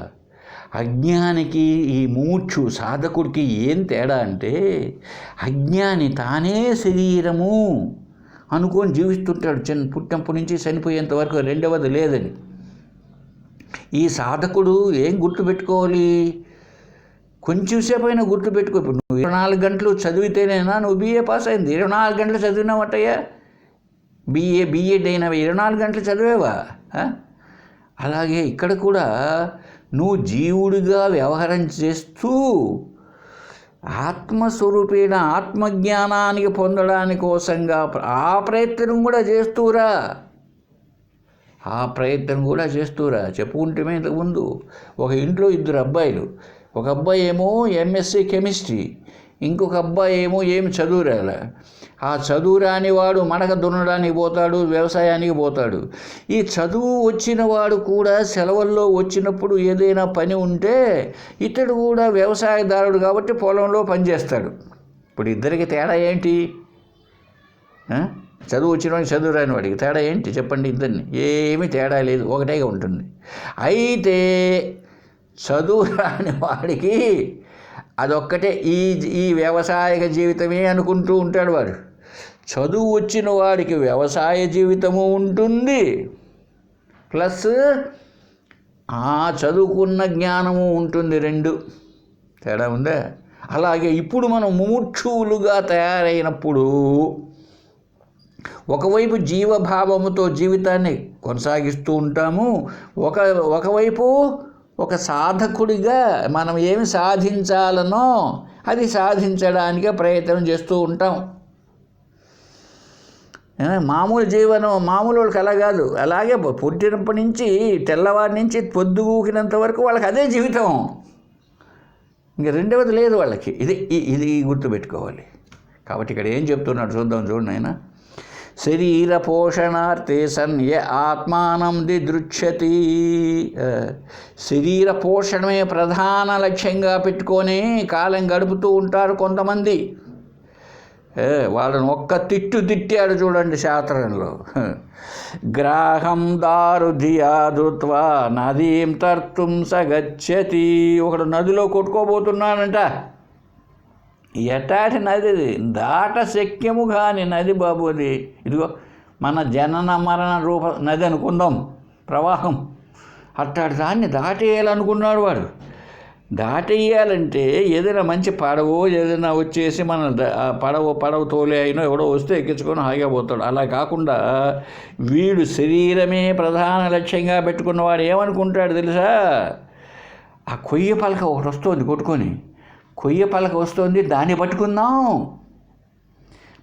అజ్ఞానికి ఈ మూర్ఛు సాధకుడికి ఏం తేడా అంటే, అజ్ఞాని తానే శరీరము అనుకొని జీవిస్తుంటాడు పుట్టినప్పటి నుంచి చనిపోయేంత వరకు, రెండవది లేదని. ఈ సాధకుడు ఏం గుర్తుపెట్టుకోవాలి? కొంచెం సేపు అయినా గుర్తుపెట్టుకో. ఇప్పుడు నువ్వు 24 గంటలు చదివితేనేనా నువ్వు BA పాస్ అయింది? 24 గంటలు చదివినావటయ్యా, BEd అయినవి 24 గంటలు చదివేవా? అలాగే ఇక్కడ కూడా నువ్వు జీవుడిగా వ్యవహారం చేస్తూ ఆత్మస్వరూపేణ ఆత్మజ్ఞానానికి పొందడానికి కోసంగా ఆ ప్రయత్నం కూడా చేస్తూరా. చెప్పుకుంటే ఇంతకుముందు ఒక ఇంట్లో 2 అబ్బాయిలు, ఒక అబ్బాయి ఏమో MSc కెమిస్ట్రీ, ఇంకొక అబ్బాయి ఏమో ఏమి చదువురాలే. ఆ చదువు రాని వాడు మడక దున్నడానికి పోతాడు, వ్యవసాయానికి పోతాడు. ఈ చదువు వచ్చిన వాడు కూడా సెలవుల్లో వచ్చినప్పుడు ఏదైనా పని ఉంటే ఇతడు కూడా వ్యవసాయదారుడు కాబట్టి పొలంలో పనిచేస్తాడు. ఇప్పుడు ఇద్దరికి తేడా ఏంటి? చదువు వచ్చిన వాడికి చదువు రాని వాడికి తేడా ఏంటి చెప్పండి? ఇద్దరిని ఏమీ తేడా లేదు, ఒకటేగా ఉంటుంది. అయితే చదువు రాని వాడికి అదొక్కటే ఈ వ్యవసాయక జీవితమే అనుకుంటూ ఉంటాడు వాడు. చదువు వచ్చిన వాడికి వ్యవసాయ జీవితము ఉంటుంది, ప్లస్ ఆ చదువుకున్న జ్ఞానము ఉంటుంది. 2 తేడా ఉందా? అలాగే ఇప్పుడు మనం ముముక్షువులుగా తయారైనప్పుడు ఒకవైపు జీవభావముతో జీవితాన్ని కొనసాగిస్తూ ఉంటాము, ఒకవైపు ఒక సాధకుడిగా మనం ఏమి సాధించాలనో అది సాధించడానికే ప్రయత్నం చేస్తూ ఉంటాం. మామూలు జీవనం మామూలు వాళ్ళకి అలా కాదు. అలాగే పుట్టినప్పటి నుంచి తెల్లవారి నుంచి పొద్దుగూకినంత వరకు వాళ్ళకి అదే జీవితం, ఇంక రెండవది లేదు వాళ్ళకి. ఇది గుర్తుపెట్టుకోవాలి. కాబట్టి ఇక్కడ ఏం చెప్తున్నాడు చూద్దాం, చూడండి ఆయన. శరీర పోషణార్థే సన్య ఆత్మానం దిదృచ్ఛతి. శరీర పోషణమే ప్రధాన లక్ష్యంగా పెట్టుకొని కాలం గడుపుతూ ఉంటారు కొంతమంది. వాళ్ళని ఒక్క తిట్టాడు చూడండి శాస్త్రంలో. గ్రాహం దారుధియా ధృత్వా నదీం తర్తుం స గచ్చతి. ఒకడు నదిలో కొట్టుకోబోతున్నాడంట. ఎటాటి నది, దాట శక్యము కాని నది బాబు అది. ఇదిగో మన జనన మరణ రూప నది అనుకుందాం, ప్రవాహం. అట్టాడు దాన్ని దాటేయాలనుకున్నాడు వాడు. దాటేయాలంటే ఏదైనా మంచి పడవో ఏదైనా వచ్చేసి మన పడవ తోలే అయినో ఎవడో వస్తే ఎక్కించుకొని హాయిగా పోతాడు. అలా కాకుండా వీడు శరీరమే ప్రధాన లక్ష్యంగా పెట్టుకున్నవాడు ఏమనుకుంటాడు తెలుసా? ఆ కొయ్య పలక ఒకటి వస్తుంది కొట్టుకొని, కొయ్య పలక వస్తుంది, దాన్ని పట్టుకుందాం,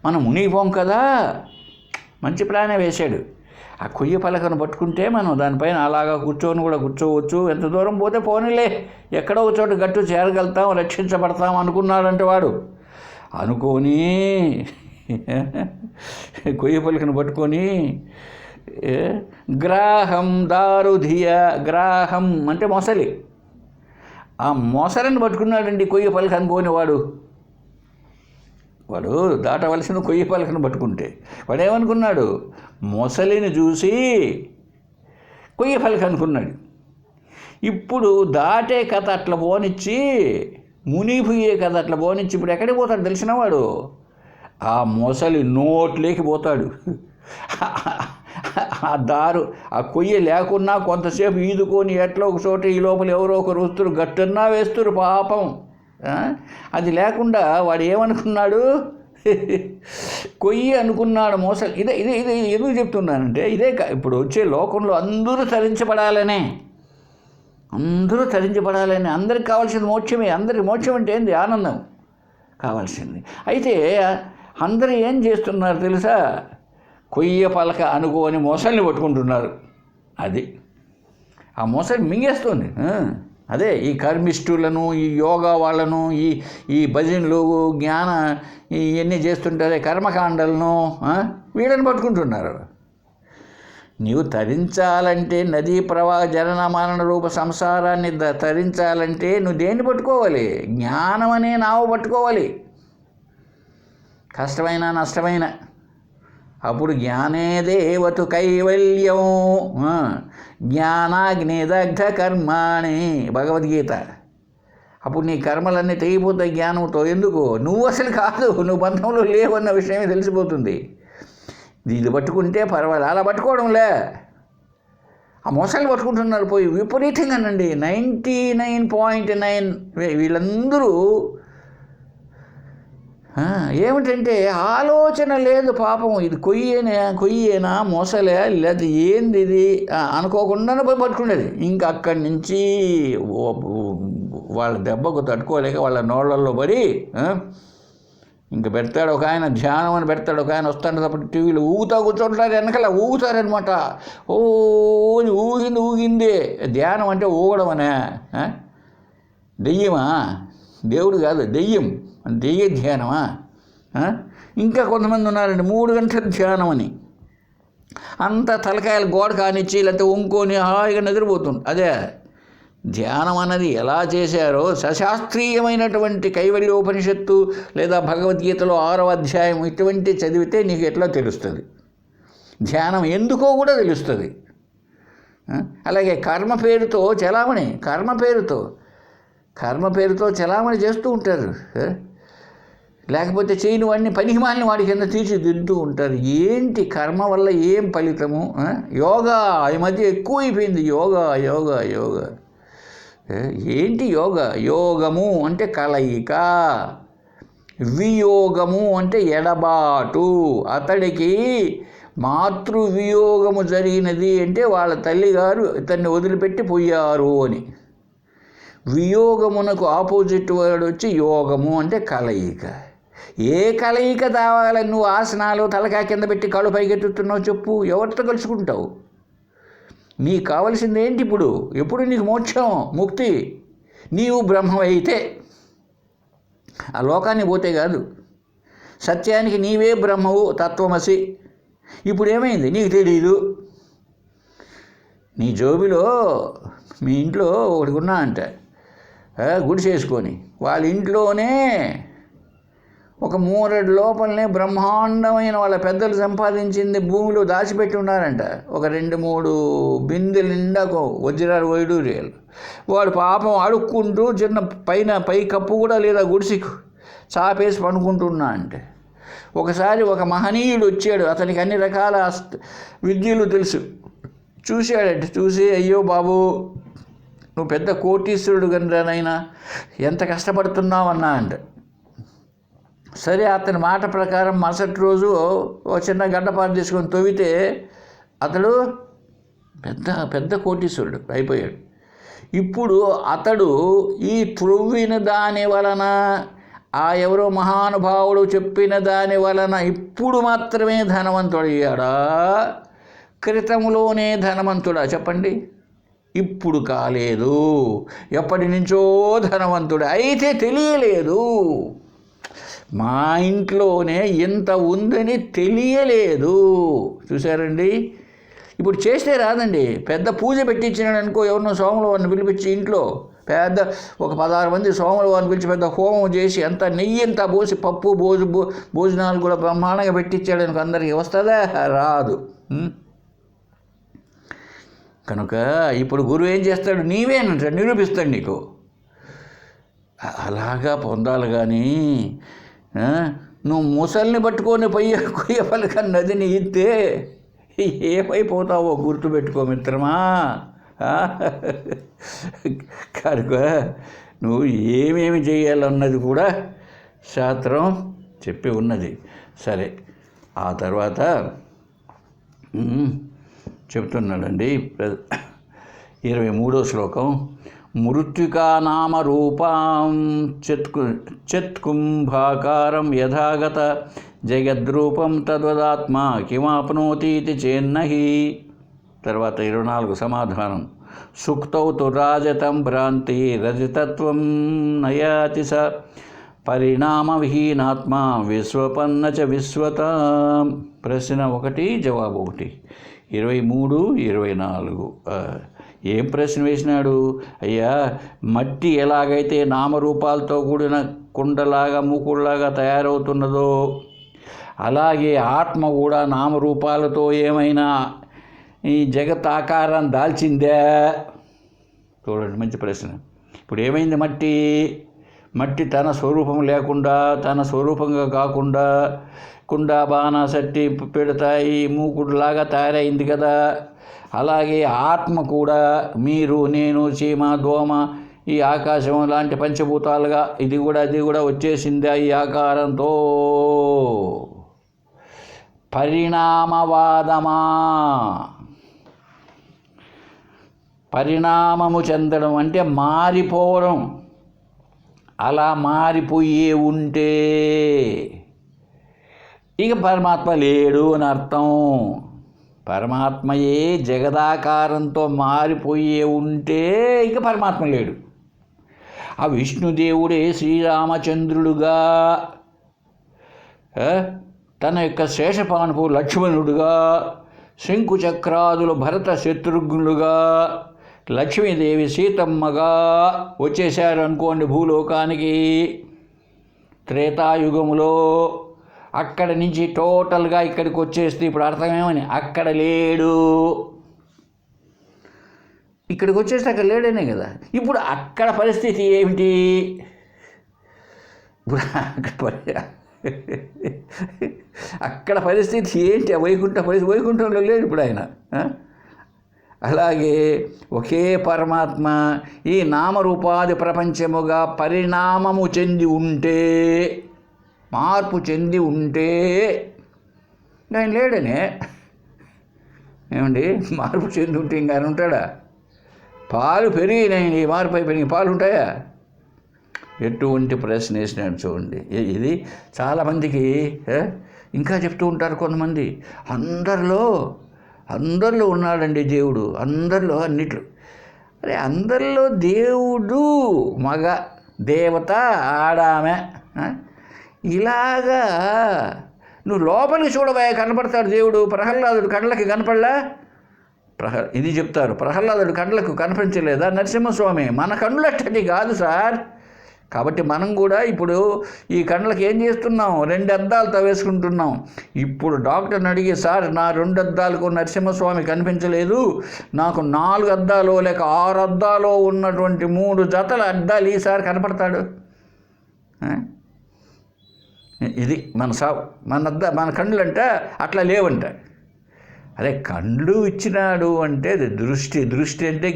మనం మునిగిపోం కదా. మంచి ప్లానే వేశాడు. ఆ కొయ్య పలకను పట్టుకుంటే మనం దానిపైన అలాగా కూర్చోవచ్చు. ఎంత దూరం పోతే పోనీలే, ఎక్కడో ఒక చోట గట్టు చేరగలుగుతాం, రక్షించబడతాం అనుకున్నాడంటే వాడు. అనుకొని కొయ్య పలకను పట్టుకొని గ్రాహం దారుధియ, గ్రాహం అంటే మొసలి. ఆ మొసలిని పట్టుకున్నాడండి కొయ్య పలక అనుకోని వాడు దాటవలసిన కొయ్య పలకను పట్టుకుంటే వాడు ఏమనుకున్నాడు, మొసలిని చూసి కొయ్య పలక అనుకున్నాడు. ఇప్పుడు దాటే కథ అట్లా పోనిచ్చి, మునిగిపోయే కథ అట్లా పోనిచ్చి ఇప్పుడు ఎక్కడికి పోతాడు తెలిసిన వాడు, ఆ మొసలి నోట్లోకి పోతాడు. ఆ దారు ఆ కొయ్య లేకున్నా కొంతసేపు ఈదుకొని ఎట్లా ఒక చోట ఈ లోపల ఎవరో ఒకరు వస్తురు, గట్టన్నా వేస్తురు పాపం. అది లేకుండా వాడు ఏమనుకున్నాడు, కొయ్యి అనుకున్నాడు మొసలి. ఇదే ఇదే ఇదే ఎందుకు చెప్తున్నానంటే ఇదే ఇప్పుడు వచ్చే లోకంలో అందరూ తరించబడాలనే, అందరికి కావాల్సింది మోక్షమే. అందరికి మోక్షం అంటే ఏంది, ఆనందం కావాల్సింది. అయితే అందరూ ఏం చేస్తున్నారు తెలుసా, కొయ్య పలక అనుకోని మొసలిని పట్టుకుంటున్నారు. అది ఆ మొసలి మింగేస్తుంది. అదే ఈ కర్మిష్ఠులను, ఈ యోగా వాళ్ళను, ఈ భజనలు, జ్ఞాన ఇవన్నీ చేస్తుంటారే కర్మకాండలను, వీళ్ళని పట్టుకుంటున్నారు. నీవు తరించాలంటే, నదీ ప్రవాహ జనన మరణ రూప సంసారాన్ని తరించాలంటే నువ్వు దేన్ని పట్టుకోవాలి, జ్ఞానం అనే నావు పట్టుకోవాలి. కష్టమైన నష్టమైన అప్పుడు జ్ఞానే దేవతు కైవల్యం, జ్ఞానాగ్నిదగ్ధ కర్మాణి, భగవద్గీత. అప్పుడు నీ కర్మలన్నీ తెగిపోతాయి జ్ఞానంతో. ఎందుకు, నువ్వు అసలు కాదు, నువ్వు బంధంలో లేవన్న విషయమే తెలిసిపోతుంది. ఇది పట్టుకుంటే పర్వాలేదు, అలా పట్టుకోవడంలే. ఆ మొసలు పట్టుకుంటున్నారు పోయి విపరీతంగానండి. 99.9 వీళ్ళందరూ ఏమిటంటే ఆలోచన లేదు పాపం. ఇది కొయ్యేనా మొసలే లేదా ఏంది ఇది అనుకోకుండానే పోయి పట్టుకునేది. ఇంకా అక్కడి నుంచి వాళ్ళ దెబ్బకు తట్టుకోలేక వాళ్ళ నోళ్ళల్లో పడి ఇంక పెడతాడు ఒక ఆయన, ధ్యానం అని పెడతాడు ఒక ఆయన, వస్తాడు తప్పటి టీవీలో ఊగుతా కూర్చుంటారు, వెనకాల ఊగుతారనమాట. ఊగిందే ధ్యానం అంటే ఊగడం అనే. దెయ్యమా, దేవుడు కాదు దెయ్యం, దెయ్య ధ్యానమా? ఇంకా కొంతమంది ఉన్నారండి 3 గంటల ధ్యానం అని, అంత తలకాయలు గోడ కానిచ్చి లేకపోతే వంకొని హాయిగా నిద్రపోతుంది. అదే ధ్యానం అన్నది ఎలా చేశారో సశాస్త్రీయమైనటువంటి కైవల్యోపనిషత్తు లేదా భగవద్గీతలో 6వ అధ్యాయం ఇటువంటి చదివితే నీకు ఎట్లా తెలుస్తుంది, ధ్యానం ఎందుకో కూడా తెలుస్తుంది. అలాగే కర్మ పేరుతో చలామణి చేస్తూ ఉంటారు. లేకపోతే చేయని వాడిని పనికిమాలిన వాడి కింద తీర్చిదిద్దుతూ ఉంటారు. ఏంటి కర్మ వల్ల ఏం ఫలితము? యోగా ఈ మధ్య ఎక్కువైపోయింది. యోగా ఏంటి యోగా? యోగము అంటే కలయిక, వియోగము అంటే ఎడబాటు. అతడికి మాతృవియోగము జరిగినది అంటే వాళ్ళ తల్లిగారు ఇతన్ని వదిలిపెట్టి పోయారు అని. వియోగమునకు ఆపోజిట్ వర్డ్ వచ్చి యోగము అంటే కలయిక. ఏ కలయిక తావాలని నువ్వు ఆసనాలు తలకాయ కింద పెట్టి కళ్ళు పైకెత్తుతున్నావు చెప్పు, ఎవరితో కలుసుకుంటావు? నీకు కావలసింది ఏంటి ఇప్పుడు? ఎప్పుడు నీకు మోక్షం, ముక్తి. నీవు బ్రహ్మమైతే, ఆ లోకాన్ని పోతే కాదు, సత్యానికి నీవే బ్రహ్మవు, తత్వమసి. ఇప్పుడు ఏమైంది నీకు తెలీదు. నీ జోబిలో మీ ఇంట్లో ఒకటి ఉన్నా అంట, గుడి చేసుకొని వాళ్ళ ఇంట్లోనే ఒక 3 లోపలనే బ్రహ్మాండమైన వాళ్ళ పెద్దలు సంపాదించింది భూమిలో దాచిపెట్టి ఉన్నారంట. ఒక 2-3 బిందెల నిండా వజ్రాలు వైడూర్యాలు. వాడు పాపం అడుక్కుంటూ చిన్న పై కప్పు కూడా లేదా గుడిసికు చాపేసి పనుకుంటున్నా అంటే ఒకసారి ఒక మహనీయుడు వచ్చాడు. అతనికి అన్ని రకాల విద్యలు తెలుసు. చూశాడంటే, చూసి అయ్యో బాబు నువ్వు పెద్ద కోటీశ్వరుడు గనరానైనా ఎంత కష్టపడుతున్నావు అన్నా అంట. సరే అతని మాట ప్రకారం మరుసటి రోజు ఒక చిన్న గడ్డపాటు తీసుకొని తవ్వితే అతడు పెద్ద కోటీశ్వరుడు అయిపోయాడు. ఇప్పుడు అతడు ఈ త్రవ్విన దాని వలన, ఆ ఎవరో మహానుభావుడు చెప్పిన దాని వలన ఇప్పుడు మాత్రమే ధనవంతుడయ్యాడా, క్రితంలోనే ధనవంతుడా చెప్పండి? ఇప్పుడు కాలేదు, ఎప్పటి నుంచో ధనవంతుడు అయితే తెలియలేదు. మా ఇంట్లోనే ఇంత ఉందని తెలియలేదు. చూశారండి, ఇప్పుడు చేస్తే రాదండి. పెద్ద పూజ పెట్టించినాడు అనుకో, ఎవరినో సోముల వారిని పిలిపించి ఇంట్లో పెద్ద ఒక 16 మంది సోముల వారిని పిలిచి పెద్ద హోమం చేసి అంత నెయ్యి అంతా పోసి పప్పు భోజనాలు కూడా బ్రహ్మాండంగా పెట్టించాడు అనుకో, అందరికీ వస్తుందా? రాదు. కనుక ఇప్పుడు గురువు ఏం చేస్తాడు? నీవేనంటాడు, నిరూపిస్తాడు నీకు. అలాగా పొందాలి. కానీ నువ్వు ముసల్ని పట్టుకొని కొయ్య పలక నదిని ఇస్తే ఏమైపోతావో గుర్తుపెట్టుకో మిత్రమా. కనుక నువ్వు ఏమేమి చేయాలన్నది కూడా శాస్త్రం చెప్పి ఉన్నది. సరే, ఆ తర్వాత చెప్తున్నాడండి 23వ శ్లోకం. మృత్తికా నామ రూపాం చత్కుంభాకారం యథాగత జగద్రూపం తద్వదాత్మ కిమాప్నోతీతి చేన్నహి. తర్వాత 24 సమాధానం. సుక్తౌ తు రాజతం భ్రాంతి రజతత్వం నయాతి స పరిణామవిహీనాత్మ విశ్వపన్న చ విశ్వతాం. ప్రశ్న 1, జవాబు 1. 23, 24. ఏం ప్రశ్న వేసినాడు? అయ్యా, మట్టి ఎలాగైతే నామరూపాలతో కూడిన కుండలాగా మూకుడులాగా తయారవుతున్నదో అలాగే ఆత్మ కూడా నామరూపాలతో ఏమైనా ఈ జగత్ ఆకారం దాల్చిందా? చూడండి, మంచి ప్రశ్న. ఇప్పుడు ఏమైంది? మట్టి తన స్వరూపం లేకుండా, తన స్వరూపంగా కాకుండా కుండ బాణ సట్టి పెడతాయి మూకుడులాగా తయారైంది కదా. అలాగే ఆత్మ కూడా మీరు, నేను, చీమ, దోమ, ఈ ఆకాశం లాంటి పంచభూతాలుగా అది కూడా వచ్చేసిందా ఈ ఆకారంతో? పరిణామవాదమా? పరిణామము చెందడం అంటే మారిపోవడం. అలా మారిపోయే ఉంటే ఇక పరమాత్మ లేడు అని అర్థం. పరమాత్మయే జగదాకారంతో మారిపోయే ఉంటే ఇక పరమాత్మ లేడు. ఆ విష్ణుదేవుడే శ్రీరామచంద్రుడుగా, తన యొక్క శేషపానుపు లక్ష్మణుడుగా, శంకుచక్రాదులు భరత శత్రుఘ్నులుగా, లక్ష్మీదేవి సీతమ్మగా వచ్చేశారు అనుకోండి భూలోకానికి త్రేతాయుగములో. అక్కడి నుంచి టోటల్గా ఇక్కడికి వచ్చేస్తే ఇప్పుడు అర్థమేమని? అక్కడ లేడు. ఇక్కడికి వచ్చేస్తే అక్కడ లేడనే కదా. ఇప్పుడు అక్కడ పరిస్థితి ఏమిటి? అక్కడ పరిస్థితి ఏంటి? వైకుంఠంలో లేడు ఇప్పుడు ఆయన. అలాగే ఒకే పరమాత్మ ఈ నామరూపాది ప్రపంచముగా పరిణామము చెంది ఉంటే, మార్పు చెంది ఉంటే ఆయన లేడనే. ఏమండి, మార్పు చెంది ఉంటే ఇంకా ఆయన ఉంటాడా? పాలు పెరిగినాయి, మార్పు అయిపోయినాయి, పాలు ఉంటాయా? ఎటువంటి ప్రశ్న వేసినాడు చూడండి. ఇది చాలామందికి ఇంకా చెప్తూ ఉంటారు కొంతమంది. అందరిలో ఉన్నాడండి దేవుడు, అందరిలో అన్నిట్లో. అరే, అందరిలో దేవుడు మగ, దేవత ఆడామె. ఇలాగా నువ్వు లోపలికి చూడవా, కనపడతాడు దేవుడు. ప్రహ్లాదుడు కళ్ళకి కనపడలా? ఇది చెప్తారు, ప్రహ్లాదుడు కళ్ళకు కనిపించలేదా? నరసింహస్వామి మన కళ్ళట్టది కాదు సార్. కాబట్టి మనం కూడా ఇప్పుడు ఈ కళ్ళకి ఏం చేస్తున్నాం? 2 అద్దాలతో వేసుకుంటున్నాం. ఇప్పుడు డాక్టర్ని అడిగి, సార్ నా 2 అద్దాలకు నరసింహస్వామి కనిపించలేదు, నాకు 4 అద్దాలు లేక 6 అద్దాలు ఉన్నటువంటి 3 జతల అద్దాలు ఈసారి కనపడతాడు. ఇది మన సావు. మన కళ్ళు అంటే అట్లా లేవంట. అరే, కళ్ళు ఇచ్చినాడు అంటే అది దృష్టి అంటే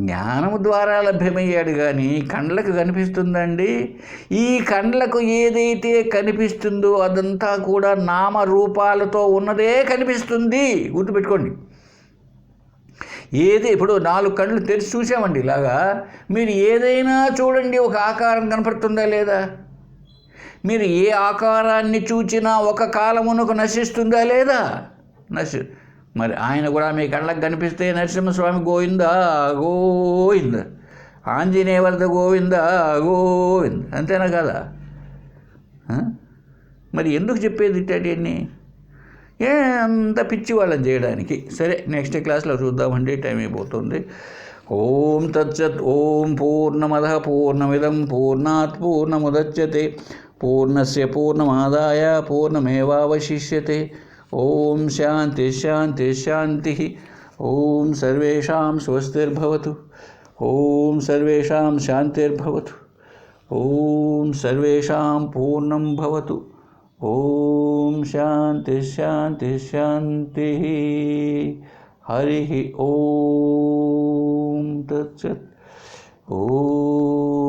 జ్ఞానము ద్వారా లభ్యమయ్యాడు. కానీ కండ్లకు కనిపిస్తుందండి? ఈ కండ్లకు ఏదైతే కనిపిస్తుందో అదంతా కూడా నామరూపాలతో ఉన్నదే కనిపిస్తుంది. గుర్తుపెట్టుకోండి. ఇప్పుడు 4 కళ్ళు తెరిచి చూసామండి. ఇలాగా మీరు ఏదైనా చూడండి, ఒక ఆకారం కనపడుతుందా లేదా? మీరు ఏ ఆకారాన్ని చూచినా ఒక కాలమునకు నశిస్తుందా లేదా? మరి ఆయన కూడా మీ కళ్ళకు కనిపిస్తే నరసింహస్వామి గోవిందా గోవింద, ఆంజనేయ వరద గోవిందా గోవింద, అంతేనా కదా? మరి ఎందుకు చెప్పేది ఇట్టని? ఎంత పిచ్చి వాళ్ళని చేయడానికి. సరే, నెక్స్ట్ క్లాస్లో చూద్దామండి, టైం అయిపోతుంది. ఓం తత్సత్. ఓం పూర్ణమద పూర్ణమిదం పూర్ణాత్ పూర్ణముదచ్యతే పూర్ణస్య పూర్ణమాదాయ పూర్ణమేవావశిష్యతే. ఓం శాంతి శాంతి శాంతి. ఓం సర్వేషాం స్వస్తిర్భవతు. ఓం సర్వేషాం శాంతిర్భవతు. ఓం సర్వేషాం పూర్ణం భవతు. ఓం శాంతి శాంతి శాంతి. హరి ఓం తత్సత్. ఓం